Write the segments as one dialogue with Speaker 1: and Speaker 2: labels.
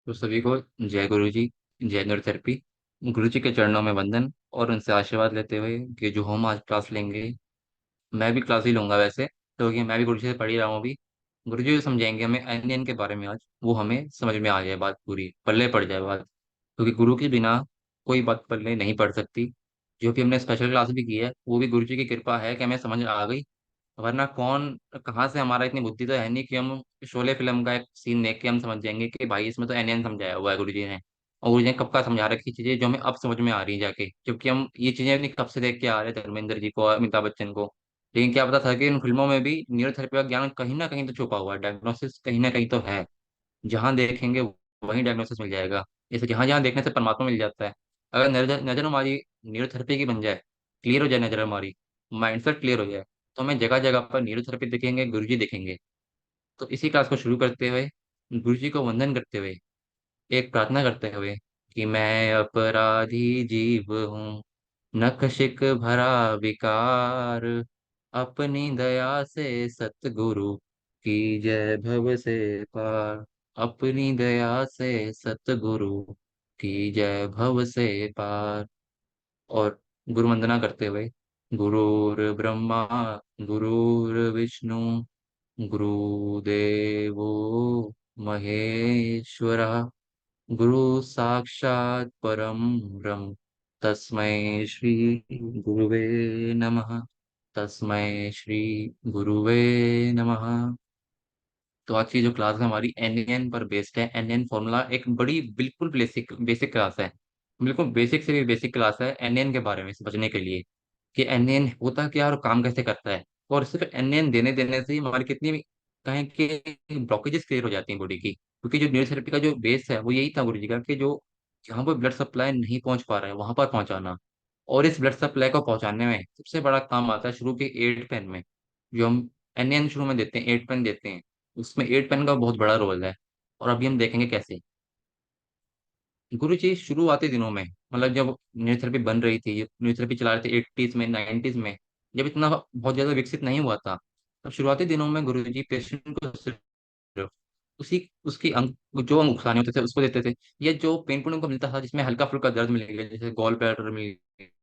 Speaker 1: तो सभी को जय गुरु जी। जय न्यूरोथेरेपी। गुरु जी के चरणों में वंदन और उनसे आशीर्वाद लेते हुए कि जो हम आज क्लास लेंगे, मैं भी क्लास ही लूंगा वैसे, क्योंकि मैं भी गुरु जी से पढ़ ही रहा हूँ अभी। गुरु जी समझाएंगे हमें एनियन के बारे में आज, वो हमें समझ में आ जाए, बात पूरी पल्ले पड़ जाए बात, क्योंकि गुरु के बिना कोई बात पल्ले नहीं पड़ सकती। जो कि हमने स्पेशल क्लास भी की है, वो भी गुरु जी की कृपा है कि हमें समझ आ गई। वरना कौन, कहाँ से, हमारा इतनी बुद्धि तो है नहीं कि हम शोले फिल्म का एक सीन देख के हम समझ जाएंगे कि भाई इसमें तो एनियन समझाया हुआ है गुरु जी ने, और गुरु जी ने कब का समझा रखी चीजें जो हमें अब समझ में आ रही हैं जाके, जबकि हम ये चीजें अपनी कब से देख के आ रहे हैं धर्मेंद्र जी को, अमिताभ बच्चन को। लेकिन क्या पता था कि इन फिल्मों में भी न्यूरोथेरेपी का ज्ञान कहीं ना कहीं तो छुपा हुआ है, डायग्नोसिस कहीं ना कहीं तो है। जहाँ देखेंगे वहीं डायग्नोसिस मिल जाएगा। जैसे जहाँ जहाँ देखने से परमात्मा मिल जाता है। अगर नजर नजर हमारी न्यूरोथेरेपी की बन जाए, क्लियर हो जाए नजर हमारी, माइंडसेट क्लियर हो जाए, तो हमें जगह जगह पर न्यूरोथेरेपी दिखेंगे, गुरुजी दिखेंगे। तो इसी क्लास को शुरू करते हुए, गुरुजी को वंदन करते हुए, एक प्रार्थना करते हुए कि मैं अपराधी जीव हूँ, नखशिक भरा विकार, अपनी दया से सतगुरु की जय भव से पार, अपनी दया से सतगुरु की जय भव से पार। और गुरु वंदना करते हुए, गुरुर्ब्रह्मा गुरुर्विष्णु गुरुदेवो महेश्वरः, गुरु साक्षात् परम ब्रह्म, तस्मै श्री गुरुवे नमः, तस्मै श्री गुरुवे नमः। तो आज की जो क्लास है हमारी एनएन पर बेस्ड है। एनएन फॉर्मूला एक बड़ी बिल्कुल बेसिक बेसिक क्लास है। बिल्कुल बेसिक से भी बेसिक क्लास है एनएन के बारे में समझने के लिए कि एनएन होता क्या है और काम कैसे करता है। और सिर्फ एनएन देने देने से ही हमारी कितनी भी कहें कि ब्लॉकेजेस क्लियर हो जाती हैं बॉडी की, क्योंकि जो न्यूरोथेरेपी का जो बेस है वो यही था गुरु जी का कि जो जहाँ पर ब्लड सप्लाई नहीं पहुंच पा रहा है वहां पर पहुंचाना। और इस ब्लड सप्लाई को पहुंचाने में सबसे बड़ा काम आता है शुरू के एट पेन में, जो हम एनएन शुरू में देते हैं, एट पेन देते हैं। उसमें एट पेन का बहुत बड़ा रोल है। और अभी हम देखेंगे कैसे गुरु जी शुरुआती दिनों में, मतलब जब न्यूरोथेरेपी बन रही थी, न्यूरोथेरेपी चला रहे थे 80s में 90s में, जब इतना बहुत ज्यादा विकसित नहीं हुआ था, तब शुरुआती दिनों में गुरु जी पेशेंट को सिर्फ उसी उसकी अंग, जो अंग उकसाने होते थे उसको देते थे। या जो पेन पॉइंट उनको मिलता था जिसमें हल्का फुल्का दर्द मिल गया, जैसे गॉल ब्लैडर मिल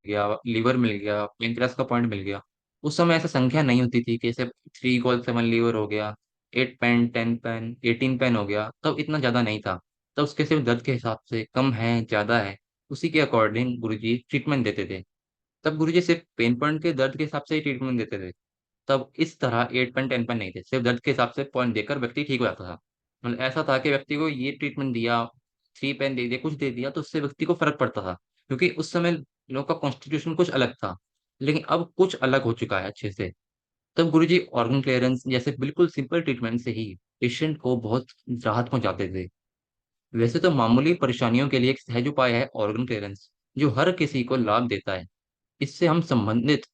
Speaker 1: गया, लीवर मिल गया, पेनक्रियास का पॉइंट मिल गया, उस समय ऐसा संख्या नहीं होती थी कि जैसे 3 गॉल 7 लीवर हो गया, 8 पेन 10 पेन 18 पेन हो गया, तब इतना ज्यादा नहीं था। तब उसके सिर्फ दर्द के हिसाब से कम है ज्यादा है, उसी के अकॉर्डिंग गुरुजी ट्रीटमेंट देते थे। तब गुरुजी सिर्फ पेन पॉइंट के दर्द के हिसाब से ही ट्रीटमेंट देते थे। तब इस तरह 8 पेन 10 पेन नहीं थे, सिर्फ दर्द के हिसाब से पॉइंट देकर व्यक्ति ठीक हो जाता था। मतलब ऐसा था कि व्यक्ति को ये ट्रीटमेंट दिया, 3 पेन दे दिया, कुछ दे दिया, तो उससे व्यक्ति को फर्क पड़ता था, क्योंकि उस समय लोगों का कॉन्स्टिट्यूशन कुछ अलग था। लेकिन अब कुछ अलग हो चुका है अच्छे से। तब गुरुजी ऑर्गन क्लियरेंस जैसे बिल्कुल सिंपल ट्रीटमेंट से ही पेशेंट को बहुत राहत पहुंचाते थे। वैसे तो मामूली परेशानियों के लिए एक सहज उपाय है ऑर्गन क्लियरेंस, जो हर किसी को लाभ देता है। इससे हम संबंधित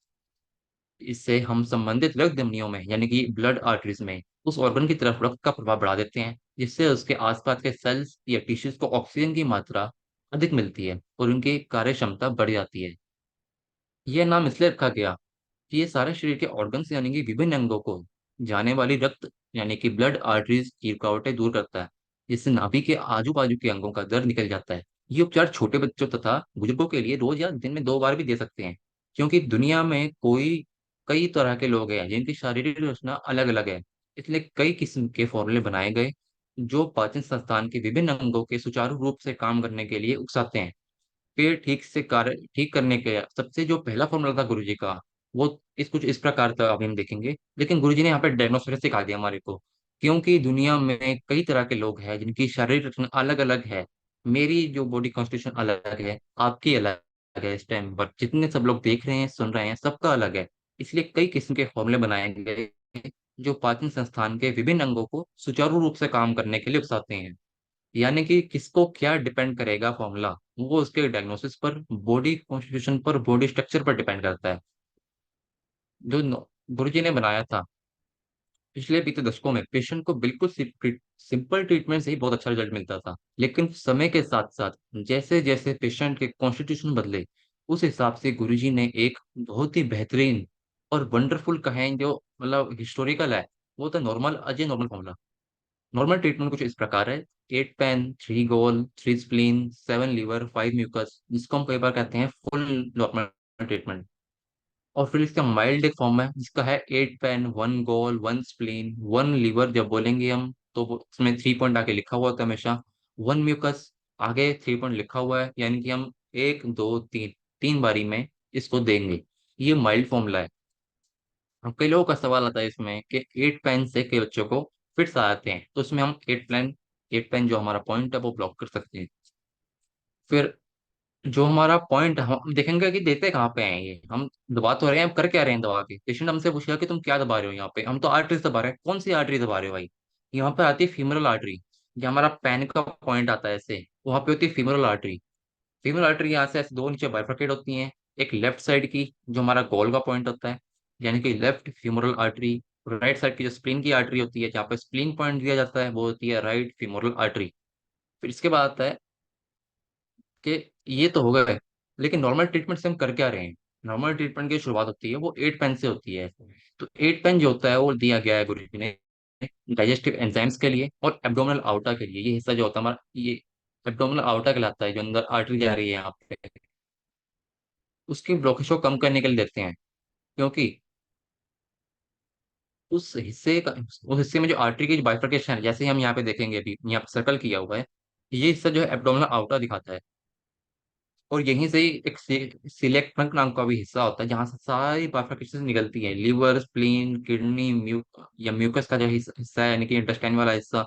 Speaker 1: इससे हम संबंधित रक्त धमनियों में, यानी कि ब्लड आर्टरीज में, उस ऑर्गन की तरफ रक्त का प्रभाव बढ़ा देते हैं, जिससे उसके आसपास के सेल्स या टिश्यूज को ऑक्सीजन की मात्रा अधिक मिलती है और उनकी कार्य क्षमता बढ़ जाती है। यह नाम इसलिए रखा गया कि ये सारे शरीर के ऑर्गन्स यानी कि विभिन्न अंगों को जाने वाली रक्त, यानी कि ब्लड आर्टरीज की रुकावटें दूर करता है, जिससे नाभि के आजू बाजू के अंगों का दर्द निकल जाता है। ये उपचार छोटे बच्चों तथा बुजुर्गों के लिए रोज या दिन में 2 बार भी दे सकते हैं, क्योंकि दुनिया में कई तरह के लोग हैं जिनकी शारीरिक रचना अलग अलग है। इसलिए कई किस्म के फॉर्मूले बनाए गए जो पाचन संस्थान के विभिन्न अंगों के सुचारू रूप से काम करने के लिए उकसाते हैं। पेट ठीक करने के सबसे जो पहला फॉर्मूला था गुरुजी का, वो इस कुछ इस प्रकार था, अभी हम देखेंगे। लेकिन गुरुजी ने यहाँ पे डायग्नोस्टिक सिखा दिया हमारे को, क्योंकि दुनिया में कई तरह के लोग हैं जिनकी शारीरिक रचना अलग अलग है। मेरी जो बॉडी कॉन्स्टिट्यूशन अलग है, आपकी अलग है, इस टाइम पर जितने सब लोग देख रहे हैं सुन रहे हैं सबका अलग है। इसलिए कई किस्म के फॉर्मूले बनाए गए जो पाचन संस्थान के विभिन्न अंगों को सुचारू रूप से काम करने के लिए उकसाते हैं। यानी कि किसको क्या डिपेंड करेगा फॉर्मूला, वो उसके डायग्नोसिस पर, बॉडी कॉन्स्टिट्यूशन पर, बॉडी स्ट्रक्चर पर डिपेंड करता है। जो गुरुजी ने बनाया था पिछले बीते दशकों में, पेशेंट को बिल्कुल सिंपल ट्रीटमेंट से ही बहुत अच्छा रिजल्ट मिलता था। लेकिन समय के साथ साथ जैसे जैसे पेशेंट के कॉन्स्टिट्यूशन बदले, उस हिसाब से गुरुजी ने एक बहुत ही बेहतरीन और वंडरफुल कहें जो मतलब हिस्टोरिकल है, वो था normal Ajay normal formula. Normal treatment कुछ इस प्रकार है: 8 पेन, 3 गोल, 3 स्प्लीन, 7 लीवर, 5 म्यूकस, जिसको हम कई बार कहते हैं फुल नॉर्मल ट्रीटमेंट। और फिर इसका माइल्ड एक फॉर्म है जिसका है 8 पेन, 1 गोल, 1 स्प्लीन, 1 लीवर। जब बोलेंगे हम तो उसमें 3 पॉइंट आगे लिखा हुआ होता है हमेशा। 1 म्यूकस, आगे 3 पॉइंट लिखा हुआ है, यानी कि हम 1, 2, 3, 3 बारी में इसको देंगे। ये माइल्ड फॉर्मूला है। अब कई लोगों का सवाल आता है इसमें कि 8 पेन से कई बच्चों को फिट्स आ जाते हैं, तो उसमें हम 8 पेन जो हमारा पॉइंट है वो ब्लॉक कर सकते हैं। फिर जो हमारा पॉइंट हम देखेंगे कि देते कहाँ पे हैं ये, हम दबा तो रहे हैं, हम कर क्या रहे हैं दबा के। पेशेंट हमसे पूछेगा कि तुम क्या दबा रहे हो यहाँ पे, हम तो आर्टरीज दबा रहे हैं। कौन सी आर्टरी दबा रहे हो भाई? यहाँ पे आती है फीमोरल आर्टरी। जो हमारा पैन का पॉइंट आता है ऐसे, वहां पे होती है फीमोरल आर्टरी। फीमोरल आर्टरी यहाँ से ऐसे दो नीचे बाइफरकेट होती हैं। एक लेफ्ट साइड की जो हमारा गोल का पॉइंट होता है, यानी कि left femoral artery. Right side की जो स्प्लीन की आर्टरी होती है, जहाँ पे स्प्लीन पॉइंट दिया जाता है, वो होती है राइट फीमोरल आर्टरी। फिर इसके बाद आता है कि ये तो हो गए, लेकिन नॉर्मल ट्रीटमेंट से हम कर क्या रहे हैं? नॉर्मल ट्रीटमेंट की शुरुआत होती है वो 8 पेन से होती है। तो 8 पेन जो होता है वो दिया गया है गुरु जी ने डाइजेस्टिव एंजाइम्स के लिए और एब्डोमिनल आउटा के लिए। ये हिस्सा जो होता है हमारा, ये एब्डोमिनल आउटा कहलाता है, जो अंदर आर्टरी जा रही है यहाँ पे, उसकी ब्लॉकेज को कम करने के लिए देते हैं। क्योंकि उस हिस्से का उस हिस्से में जो आर्टरी की बाइफरकेशन है, जैसे हम यहाँ पे देखेंगे, अभी यहाँ पे सर्कल किया हुआ है, ये हिस्सा जो है एब्डोमिनल आउटा दिखाता है। और यहीं से ही एक सिलेक्ट ट्रंक नाम का भी हिस्सा होता है, जहां से सारी बाइफरकेशन निकलती है। लीवर, स्प्लीन, किडनी, या म्यूकस का जो हिस्सा है, यानी कि इंटेस्टाइन वाला हिस्सा,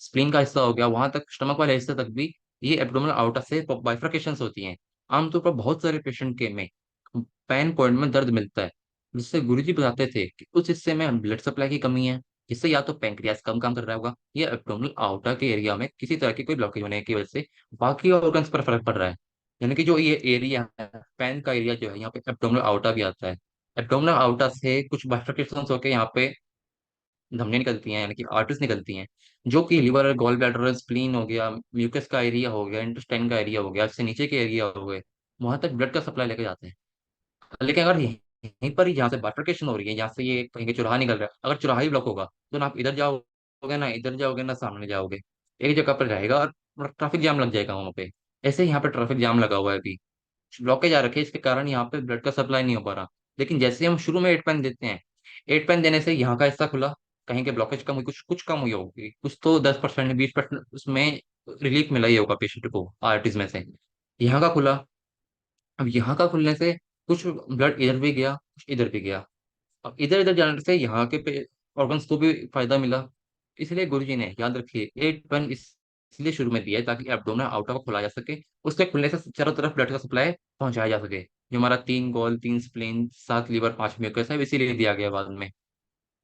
Speaker 1: स्प्लीन का हिस्सा हो गया, वहां तक स्टमक वाले हिस्से तक भी ये एब्डोमिनल आउटर से बाइफरकेशन होती हैं। आमतौर पर बहुत सारे पेशेंट के में पैन पॉइंट में दर्द मिलता है, जिससे गुरुजी बताते थे कि उस हिस्से में ब्लड सप्लाई की कमी है, जिससे या तो पैंक्रियास कम काम कर रहा होगा, या एब्डोमिनल आउटर के एरिया में किसी तरह की कोई ब्लॉकेज होने की वजह से बाकी ऑर्गन्स पर फर्क पड़ रहा है। यानी कि जो ये एरिया है, पैन का एरिया जो है, यहाँ पे एब्डोमिनल आउटर भी आता है। एब्डोमिनल आउटर से कुछ बाइफरकेशन होकर यहाँ पे धमनियां निकलती हैं, यानी कि आर्टरीज निकलती हैं, जो कि लिवर, गॉल ब्लैडर, स्प्लीन हो गया, म्यूकस का एरिया हो गया, इंटेस्टाइन का एरिया हो गया, इससे नीचे के एरिया हो गए, वहां तक ब्लड का सप्लाई लेके जाते हैं। लेकिन अगर यहीं पर ही जहाँ से बाइफरकेशन हो रही है, जहाँ से ये कहीं के चौराहा निकल रहा है, अगर चौराहा ही ब्लॉक होगा, तो ना आप इधर जाओगे, ना इधर जाओगे, ना सामने जाओगे, एक जगह पर रहेगा और ट्रैफिक जाम लग जाएगा वहां पे। ऐसे ही यहाँ पे ट्रैफिक जाम लगा हुआ है अभी, ब्लॉकेज आ रखी है, इसके कारण यहाँ पे ब्लड का सप्लाई नहीं हो पा रहा। लेकिन जैसे हम शुरू में 8 पेन देते हैं, 8 पेन देने से यहाँ का हिस्सा खुला, कहीं के ब्लॉकेज कम हुई, कुछ कुछ कम हुई होगी, कुछ तो 10%, 20% उसमें रिलीफ मिला ही होगा पेशेंट को आर्टिस में से। यहाँ का खुला। अब यहाँ का खुलने से कुछ ब्लड इधर भी गया, कुछ इधर भी गया। अब इधर इधर जाने से यहाँ के ऑर्गन्स को भी फायदा मिला। इसलिए गुरुजी ने, याद रखिए, 8 पेन इसलिए शुरू में दिया है ताकि एब्डोमिनल आउटर को खोला जा सके, उसके खुलने से चारों तरफ ब्लड का सप्लाई पहुंचाया जा सके। जो हमारा 3 गोल, 3 स्प्लीन, 7 लीवर, 5 म्यूकस है, इसीलिए दिया गया बाद में।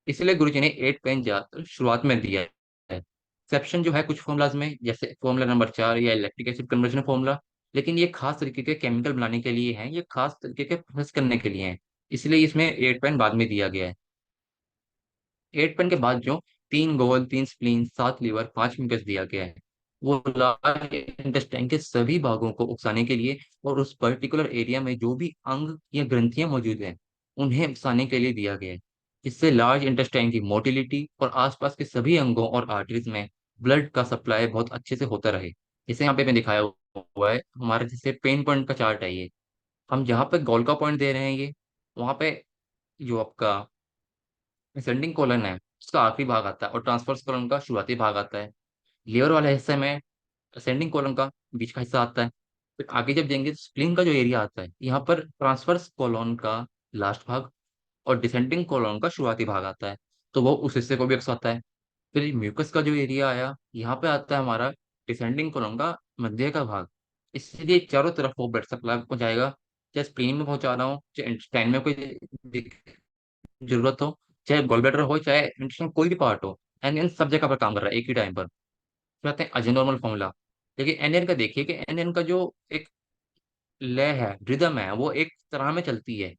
Speaker 1: इसलिए गुरुजी ने 8 पेन ज्यादातर शुरुआत में दिया है। एक्सेप्शन जो है कुछ फॉर्मुलाज में, जैसे फॉर्मूला नंबर 4 या इलेक्ट्रिक एसिड कन्वर्जन फॉर्मूला, लेकिन ये खास तरीके के केमिकल बनाने के लिए है, ये खास तरीके के प्रोसेस करने के लिए है, इसलिए इसमें 8 पेन बाद में दिया गया है। 8 पेन के बाद जो 3 गोल, 3 स्प्लीन, 7 लीवर, 5 म्यूकस दिया गया है, वो लार्ज इंटेस्टाइन के सभी भागों को उकसाने के लिए और उस पर्टिकुलर एरिया में जो भी अंग या ग्रंथियां मौजूद हैं, उन्हें उकसाने के लिए दिया गया है। इससे लार्ज इंटेस्टाइन की मोटिलिटी और आसपास के सभी अंगों और आर्टरीज में ब्लड का सप्लाई बहुत अच्छे से होता रहे। जैसे यहाँ पे मैं दिखाया हुआ है, हमारे जैसे पेन पॉइंट का चार्ट है ये। हम जहाँ पे गोल का पॉइंट दे रहे हैं, ये वहाँ पे जो आपका असेंडिंग कॉलन है उसका आखिरी भाग आता है, और ट्रांसवर्स कॉलन का शुरुआती भाग आता है। लीवर वाले हिस्से में असेंडिंग कॉलन का बीच का हिस्सा आता है। फिर आगे जब जाएंगे तो स्प्लीन का जो एरिया आता है, यहाँ पर ट्रांसवर्स कॉलन का लास्ट भाग और डिसेंडिंग कॉलन का शुरुआती भाग आता है, तो वो उस हिस्से को भी अक्सरता है। फिर म्यूकस का जो एरिया आया, यहाँ पे आता है हमारा डिसेंडिंग कॉलम का मध्य का भाग। इसलिए चारों तरफ वो ब्लड सप्लाई पहुंचाएगा, चाहे स्प्लीन में पहुंचा रहा हो, चाहे इंटेस्टाइन में कोई जरूरत हो, चाहे गॉल ब्लैडर हो, चाहे इंटेस्टाइन कोई भी पार्ट हो, एनएन सब जगह पर काम कर रहा है एक ही टाइम पर। फिर आते हैं अजय नॉर्मल फॉर्मूला। देखिए एनएन का, देखिए कि एनएन का जो एक लय है, रिदम है, वो एक तरह में चलती है।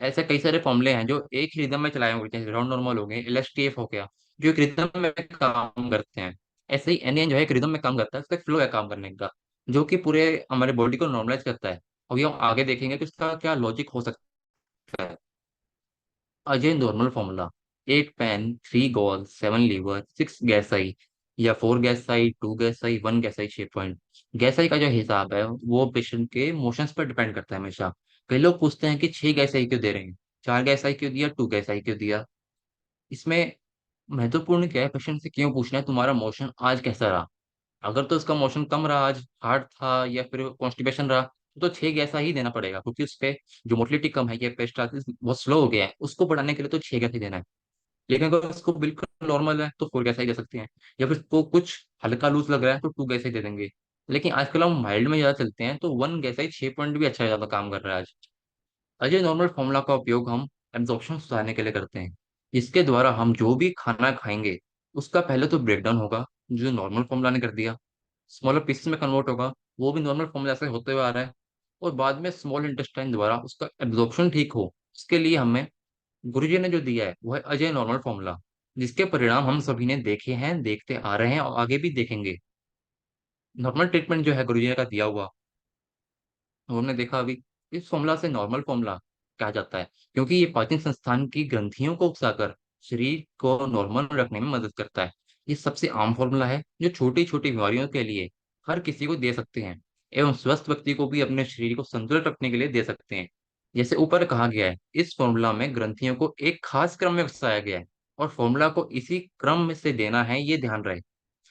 Speaker 1: ऐसे कई सारे फॉर्मूले हैं जो एक ही रिदम में चलाए होंगे, जैसे राउंड नॉर्मल हो गए, एलएसटीएफ हो गया, जो एक रिदम में काम करते हैं। ऐसे ही एनएन जो है एक रिदम में काम करता है, उसका फ्लो है काम करने का, जो कि पूरे हमारे बॉडी को नॉर्मलाइज करता है। और ये हम आगे देखेंगे कि उसका क्या लॉजिक हो सकता है। अजय नॉर्मल फॉर्मूला, एट पेन, थ्री गॉल, सेवन लीवर, सिक्स गैसाई, या फोर गैसाई, टू गैसाई, वन गैसाई, 6 पॉइंट। गैसाई का जो हिसाब है वो पेशेंट के मोशंस पर डिपेंड करता है हमेशा। कई लोग पूछते हैं कि 6 गैसाई क्यों दे रहे हैं, 4 गैसाई क्यों दिया, 2 गैसाई क्यों दिया। इसमें महत्वपूर्ण क्या है, पेशेंट से क्यों पूछना है तुम्हारा मोशन आज कैसा रहा। अगर तो उसका मोशन कम रहा, आज हार्ड था या फिर कॉन्स्टिपेशन रहा, तो 6 गैसा ही देना पड़ेगा, क्योंकि उसके जो मोटिलिटी कम है या पेरिस्टालसिस बहुत स्लो हो गया है, उसको बढ़ाने के लिए तो 6 गैसा ही देना है। लेकिन अगर उसको बिल्कुल नॉर्मल है तो 4 गैसा ही दे सकते हैं। या फिर उसको कुछ हल्का लूज लग रहा है तो 2 गैसा ही दे देंगे। लेकिन आजकल हम माइल्ड में ज्यादा चलते हैं, तो 1 गैसा ही 6 पॉइंट भी अच्छा ज्यादा काम कर रहा है आज। अजय नॉर्मल फॉर्मूला का उपयोग हम एब्जॉर्प्शन सुधारने के लिए करते हैं। इसके द्वारा हम जो भी खाना खाएंगे उसका पहले तो ब्रेकडाउन होगा, जो नॉर्मल फॉर्मूला ने कर दिया। स्मॉलर पीसेस में कन्वर्ट होगा, वो भी नॉर्मल फॉर्मूला से होते हुए आ रहा है। और बाद में स्मॉल इंटेस्टाइन द्वारा उसका एब्जॉर्प्शन ठीक हो, उसके लिए हमें गुरुजी ने जो दिया है वो है अजय नॉर्मल फॉर्मूला, जिसके परिणाम हम सभी ने देखे हैं, देखते आ रहे हैं और आगे भी देखेंगे। नॉर्मल ट्रीटमेंट जो है गुरुजी का दिया हुआ, हमने देखा अभी, इस फॉर्मूला से नॉर्मल फॉर्मूला कहा जाता है, क्योंकि ये पाचन संस्थान की ग्रंथियों को उकसाकर शरीर को नॉर्मल रखने में मदद करता है। ये सबसे आम फॉर्मूला है जो छोटी छोटी बीमारियों के लिए हर किसी को दे सकते हैं, एवं स्वस्थ व्यक्ति को भी अपने शरीर को संतुलित रखने के लिए दे सकते हैं। जैसे ऊपर कहा गया है, इस फॉर्मूला में ग्रंथियों को एक खास क्रम में उकसाया गया है, और फॉर्मूला को इसी क्रम में से देना है, ये ध्यान रहे।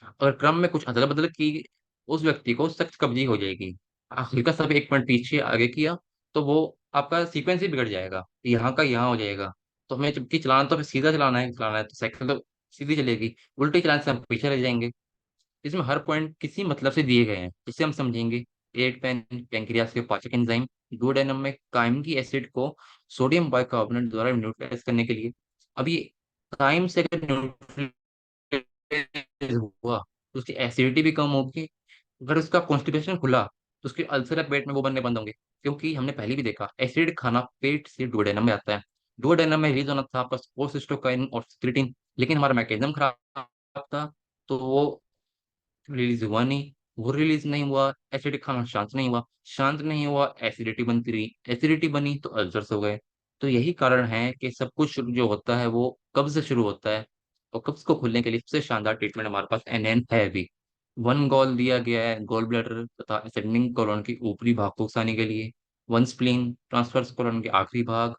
Speaker 1: अगर क्रम में कुछ अदला बदल की, उस व्यक्ति को सख्त कब्जी हो जाएगी। हल्का सा भी 1 पॉइंट पीछे आगे किया तो वो आपका सीक्वेंस ही बिगड़ जाएगा, यहाँ का यहाँ हो जाएगा। तो हमें जबकि चलाना तो फिर सीधा चलाना है तो साइकिल तो सीधी चलेगी, उल्टे चलाने से हम पीछे रह जाएंगे। इसमें हर पॉइंट किसी मतलब से दिए गए हैं, जिसे हम समझेंगे। एट पेन पैंक्रियास के पाचक एंजाइम, डुओडेनम में कायम की एसिड को सोडियम बाइकार्बोनेट द्वारा न्यूट्रलाइज करने के लिए। अब ये कायम से अगर हुआ तो उसकी एसिडिटी भी कम होगी। अगर उसका कॉन्स्टिपेशन खुला तो उसके अल्सर पेट में वो बनने बंद होंगे, क्योंकि हमने पहले भी देखा एसिड खाना पेट से डुओडेनम में आता है। डुओडेनम में रिलीज होना था आपका कोसिस्टोकाइन और सिक्रेटिन, लेकिन हमारा मैकेनिज्म खराब था, तो वो रिलीज हुआ नहीं। वो रिलीज नहीं हुआ, एसिडिक खाना शांत नहीं हुआ, शांत नहीं हुआ, एसिडिटी बनती रही, एसिडिटी बनी तो अल्सर्स हो गए। तो यही कारण है कि सब कुछ जो होता है वो कब्ज से शुरू होता है। और कब्ज को खोलने के लिए सबसे शानदार ट्रीटमेंट हमारे पास एनएन है अभी। वन गॉल दिया गया है गॉल ब्लैडर तथा असेंडिंग कोलन के ऊपरी भाग को उकसाने के लिए। वन स्प्लीन ट्रांसवर्स कोलन के आखिरी भाग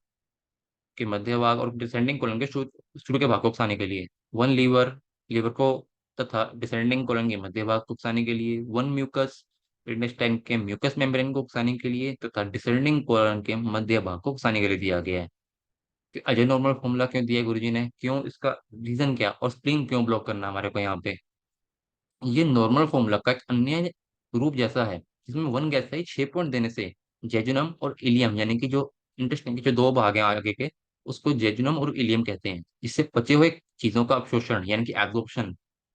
Speaker 1: के मध्य भाग और डिसेंडिंग कोलन के शुरू शुरू के भाग को उकसाने के लिए। वन लीवर, लीवर को तथा डिसेंडिंग कोलन के मध्य भाग को उकसाने के लिए। वन म्यूकस, इंटेस्टाइन के म्यूकस मेम्ब्रेन को उकसाने के लिए तथा डिसेंडिंग कोलन के मध्य भाग को उकसाने के लिए दिया गया है। कि अजय नॉर्मल फॉर्मूला क्यों दिया गुरुजी ने, क्यों, इसका रीजन क्या, और स्प्लीन क्यों ब्लॉक करना हमारे को यहाँ पे। ये नॉर्मल फॉर्मूला का एक अन्य रूप जैसा है, जिसमें वन गैस है 6 पॉइंट देने से जेजुनम और इलियम, यानी कि जो इंटेस्टाइन के जो दो भाग हैं आगे के, उसको जेजुनम और इलियम कहते हैं, जिससे पचे हुए चीजों का अवशोषण यानी कि एब्जॉर्प्शन।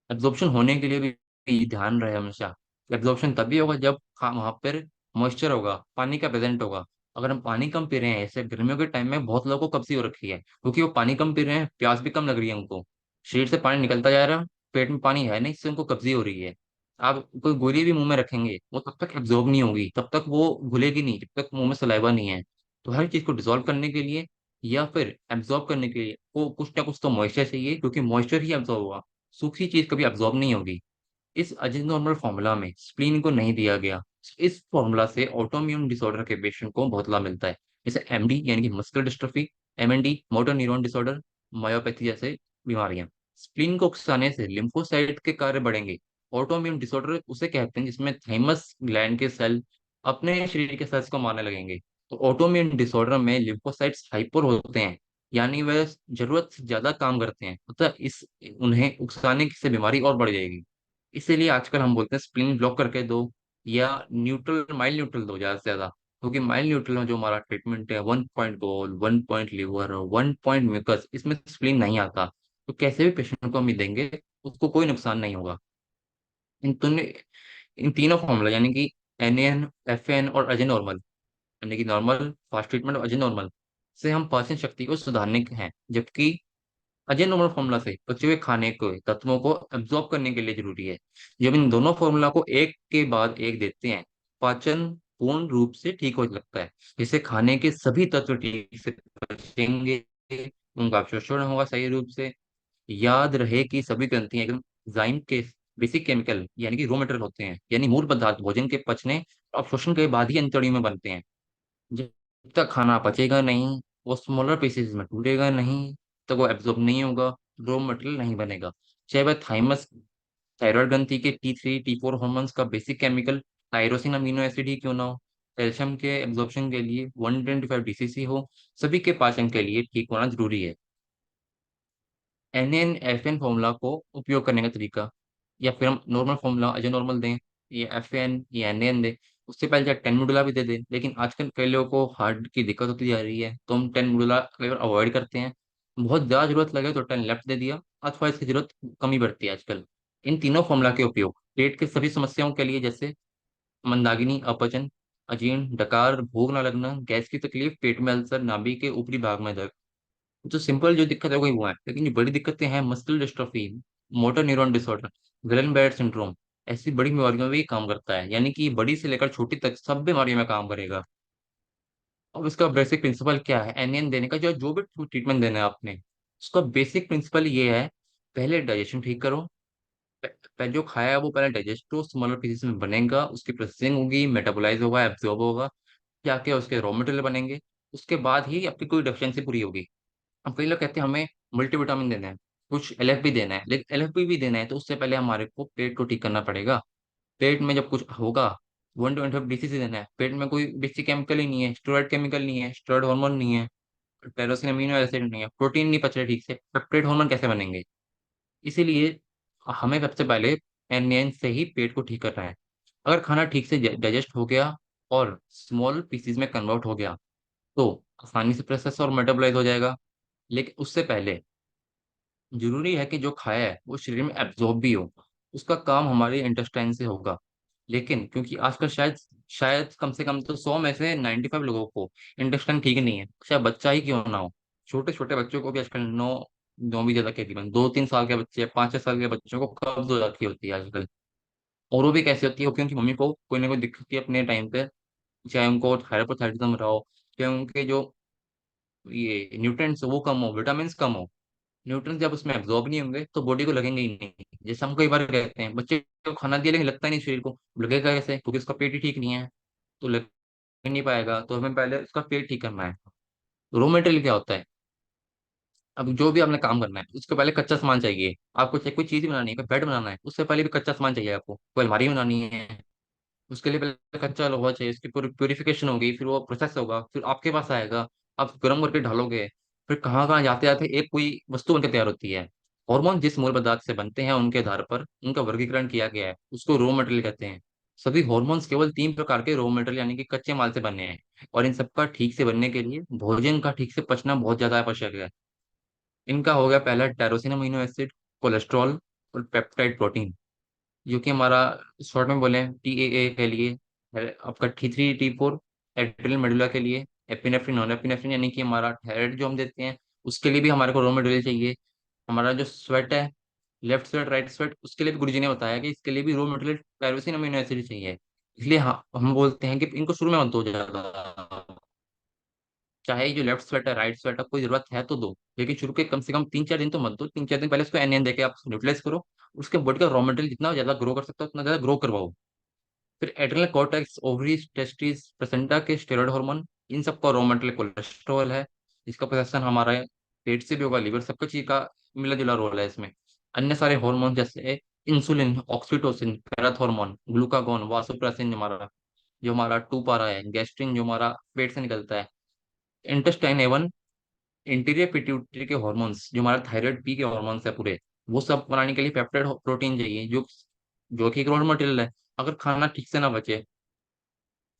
Speaker 1: एब्जॉर्प्शन होने के लिए भी ध्यान रहे हमेशा। एब्जॉर्प्शन तभी होगा जब वहां पर मॉइस्चर होगा, पानी का प्रेजेंट होगा। अगर हम पानी कम पी रहे हैं, ऐसे गर्मियों के टाइम में बहुत लोगों को कब्जी हो रखी है, क्योंकि वो पानी कम पी रहे हैं, प्यास भी कम लग रही है उनको, शरीर से पानी निकलता जा रहा है, पेट में पानी है नहीं, इससे उनको कब्जी हो रही है। आप कोई गोली भी मुंह में रखेंगे वो तब तक एब्जॉर्ब नहीं होगी, तब तक वो घुलेगी नहीं, जब तक मुंह में सलाइवा नहीं है। तो हर चीज को डिसॉल्व करने के लिए या फिर एब्जॉर्ब करने के लिए वो कुछ ना कुछ तो मॉइस्चर चाहिए, क्योंकि मॉइस्चर ही एब्जॉर्ब होगा, सूखी चीज कभी एब्जॉर्ब नहीं होगी। इस अजनॉर्मल फॉर्मूला में स्प्लीन को नहीं दिया गया। इस फॉर्मूला से ऑटोइम्यून डिसऑर्डर के पेशेंट को बहुत लाभ मिलता है, जैसे एमडी यानी कि muscular dystrophy, MND motor neuron disorder, myopathy जैसे बीमारियां। स्प्लीन को उकसाने से लिम्फोसाइट के कार्य बढ़ेंगे। ऑटोइम्यून डिसऑर्डर उसे कहते हैं जिसमें थाइमस ग्लैंड के सेल अपने शरीर के सेल्स को मारने लगेंगे। तो ऑटोइम्यून डिसऑर्डर में लिम्फोसाइट्स हाइपर होते हैं, यानी वह जरूरत से ज्यादा काम करते हैं, अतः इस उन्हें उकसाने से बीमारी और बढ़ जाएगी। इसीलिए आजकल हम बोलते हैं स्प्लीन ब्लॉक करके दो, या न्यूट्रल, माइल्ड न्यूट्रल दो ज्यादा से ज्यादा। क्योंकि माइल्ड न्यूट्रल में जो हमारा ट्रीटमेंट है, 1 पॉइंट गोल, 1 पॉइंट लीवर, 1 पॉइंट म्यूकस, इसमें स्प्लीन नहीं आता। तो कैसे भी पेशेंट को हम ये देंगे, उसको कोई नुकसान नहीं होगा। इन तीनों इन तीनों फॉर्मूला यानी कि एन एफ एन और अजय नॉर्मल, यानी कि नॉर्मल फास्ट ट्रीटमेंट और अजय नॉर्मल से हम पाचन शक्ति को सुधारने के हैं। जबकि अजय नॉर्मल फॉर्मूला से बचे हुए खाने के तत्वों को एब्जॉर्ब करने के लिए जरूरी है। जब इन दोनों फॉर्मूला को एक के बाद एक देते हैं, पाचन पूर्ण रूप से ठीक हो लगता है, जिससे खाने के सभी तत्व ठीक से पचेंगे, उनका अवशोषण होगा सही रूप से। याद रहे कि सभी ग्रंथियां एकदम जाइम के बेसिक केमिकल यानी कि रॉ मटेरियल होते हैं, यानी मूल पदार्थ भोजन के पचने और अवशोषण के बाद ही अंतड़ियों में बनते हैं। जब तक खाना पचेगा नहीं, वो स्मॉलर पीसेस में टूटेगा नहीं, तो वो एब्जॉर्ब नहीं होगा, रॉ मटेरियल नहीं बनेगा। चाहे वह थाइमस थायराइड ग्रंथि के T3 T4 हार्मोन्स का basic chemical tyrosine amino acid ही क्यों ना हो, कैल्शियम के एब्जॉर्प्शन के लिए 125 DCC हो, सभी के पाचन के लिए ठीक होना जरूरी है। NaN-FN फॉर्मूला को उपयोग करने का तरीका, या फिर हम नॉर्मल फॉर्मूला एज नॉर्मल दें, ये FN या NaN दें। उससे पहले चाहे 10 मोडुला भी दे दें, लेकिन आजकल कई लोगों को हार्ट की दिक्कत होती जा रही है, तो हम 10 मोडुला कई बार अवॉइड करते हैं। बहुत ज़्यादा जरूरत लगे तो 10 लेफ्ट दे दिया, अथवा इसकी जरूरत कम ही पड़ती है आजकल। इन तीनों फॉर्मूला के उपयोग पेट के सभी समस्याओं के लिए, जैसे मंदाग्नि, अपचन, अजीर्ण, डकार, भूख न लगना, गैस की तकलीफ, पेट में अल्सर, नाभि के ऊपरी भाग में दर्द। जो सिंपल जो दिक्कत है वही वो है, लेकिन जो बड़ी दिक्कतें हैं, muscular dystrophy, motor neuron disorder, गलन बैड सिंड्रोम, ऐसी बड़ी बीमारियों में भी काम करता है, यानी कि बड़ी से लेकर छोटी तक सब बीमारियों में काम करेगा। अब इसका बेसिक प्रिंसिपल क्या है एनियन देने का, जो जो भी ट्रीटमेंट देना है आपने, उसका बेसिक प्रिंसिपल ये है। पहले डाइजेशन ठीक करो। पहले जो खाया है वो पहले डाइजेस्ट हो, स्मॉलर पीसेस में बनेगा, उसकी प्रोसेसिंग होगी, मेटाबोलाइज होगा, एब्जॉर्ब होगा, क्या क्या उसके रॉ मटेरियल बनेंगे। उसके बाद ही आपकी कोई डेफिशिएंसी पूरी होगी। अब कई लोग कहते हैं हमें मल्टीविटामिन देना है, कुछ LFP देना है, लेकिन LFP भी देना है तो उससे पहले हमारे को पेट को ठीक करना पड़ेगा। पेट में जब कुछ होगा, 125 DCC देना है, पेट में कोई बेसिक केमिकल ही नहीं है, स्टेरॉइड केमिकल नहीं है, स्टेरॉइड हार्मोन नहीं है, टेरोसिन अमीनो एसिड नहीं है, प्रोटीन नहीं पच रहे ठीक से, पेप्टाइड हार्मोन कैसे बनेंगे। इसीलिए हमें सबसे पहले एन से ही पेट को ठीक करना है। अगर खाना ठीक से डाइजेस्ट हो गया और स्मॉल पीसीज में कन्वर्ट हो गया, तो आसानी से प्रोसेस और मेटाबोलाइज हो जाएगा। लेकिन उससे पहले जरूरी है कि जो खाया है वो शरीर में एब्जॉर्ब भी हो। उसका काम हमारे इंटेस्टाइन से होगा। लेकिन क्योंकि आजकल शायद शायद कम से कम तो 100 में से 95 लोगों को इंटेस्टाइन ठीक नहीं है, चाहे बच्चा ही क्यों ना हो। छोटे छोटे बच्चों को भी आजकल नौ नौ भी ज्यादा तकरीबन 2-3 साल के बच्चे, 5-6 साल के बच्चों को कब्ज हो जाती होती है आजकल। और वो भी कैसे होती है, क्योंकि उनकी मम्मी को कोई ना कोई दिक्कत होती है अपने टाइम पे, चाहे उनको हाइपोथायराइडिज्म रहा हो, चाहे उनके जो ये न्यूट्रिएंट्स वो कम हो, विटामिन कम हो। न्यूट्रिएंट्स जब उसमें एब्जॉर्ब नहीं होंगे तो बॉडी को लगेंगे ही नहीं। जैसे हम कई बार कहते हैं बच्चे को खाना दिया लेकिन लगता ही नहीं शरीर को, लगेगा कैसे, क्योंकि उसका पेट ही ठीक नहीं है, तो लग नहीं पाएगा। तो हमें पहले उसका पेट ठीक करना है। रॉ मटेरियल क्या होता है, अब जो भी आपने काम करना है उसके पहले कच्चा सामान चाहिए। आपको चाहे कोई चीज बनानी है, कोई बेड बनाना है, उससे पहले भी कच्चा सामान चाहिए आपको। कोई अलमारी बनानी है, उसके लिए पहले कच्चा लोहा चाहिए, उसकी प्योरिफिकेशन होगी, फिर वो प्रोसेस होगा, फिर आपके पास आएगा, आप गर्म करके ढालोगे, फिर कहाँ कहाँ जाते जाते एक कोई वस्तु बनकर तैयार होती है। हार्मोन जिस मूल पदार्थ से बनते हैं उनके आधार पर उनका वर्गीकरण किया गया है, उसको रॉ मटेरियल कहते हैं। सभी हॉर्मोन्स केवल 3 प्रकार के रॉ मटेरियल यानी कि कच्चे माल से बने हैं, और इन सबका ठीक से बनने के लिए भोजन का ठीक से पचना बहुत ज्यादा आवश्यक है। इनका हो गया पहला टायरोसिन अमीनो एसिड, कोलेस्ट्रॉल और पेप्टाइड प्रोटीन, जो कि हमारा शॉर्ट में बोले TAA के लिए है, आपका T3 T4 एड्रिनल मेडुला के लिए, एपिनेफ्रिन नॉन एपिनेफ्रिन यानी कि हमारा थायराइड जो हम देते हैं उसके लिए भी हमारे को रॉ मटेरियल चाहिए। हमारा जो स्वेट है, लेफ्ट स्वेट राइट स्वेट, उसके लिए भी गुरुजी ने बताया कि इसके लिए भी raw material tyrosine amino acid चाहिए। इसलिए हाँ हम बोलते हैं कि इनको शुरू में मत दो ज्यादा। चाहे जो लेफ्ट स्वेट है राइट स्वेट है, कोई जरूरत है तो दो, लेकिन शुरू के कम से कम 3-4 दिन तो मत दो। 3-4 दिन पहले उसको एन देके आप न्यूट्रलाइज करो। उसके बॉडी का रॉ मटेरियल जितना ज्यादा ग्रो कर सकता है उतना ज्यादा ग्रो करवाओ। फिर adrenal cortex, ovaries, testis, placenta के स्टेरॉइड हार्मोन, इन सबका रॉ मटेरियल कोलेस्ट्रॉल है। इसका प्रोसेसन हमारा पेट से भी होगा, लिवर, सबका चीज का मिला जुला रोल है इसमें। अन्य सारे हार्मोन जैसे insulin, oxytocin, parathormone, glucagon, vasopressin, जो हमारा 2 पारा है, गैस्ट्रिन जो हमारा पेट से निकलता है, इंटेस्टाइन एवन इंटीरियर पिट्यूटरी के हॉर्मोन्स जो हमारा थायराइड पी के हॉर्मोन्स है पूरे, वो सब बनाने के लिए पेप्टाइड प्रोटीन चाहिए, जो जो कि एक रॉ मटेरियल है। अगर खाना ठीक से ना बचे,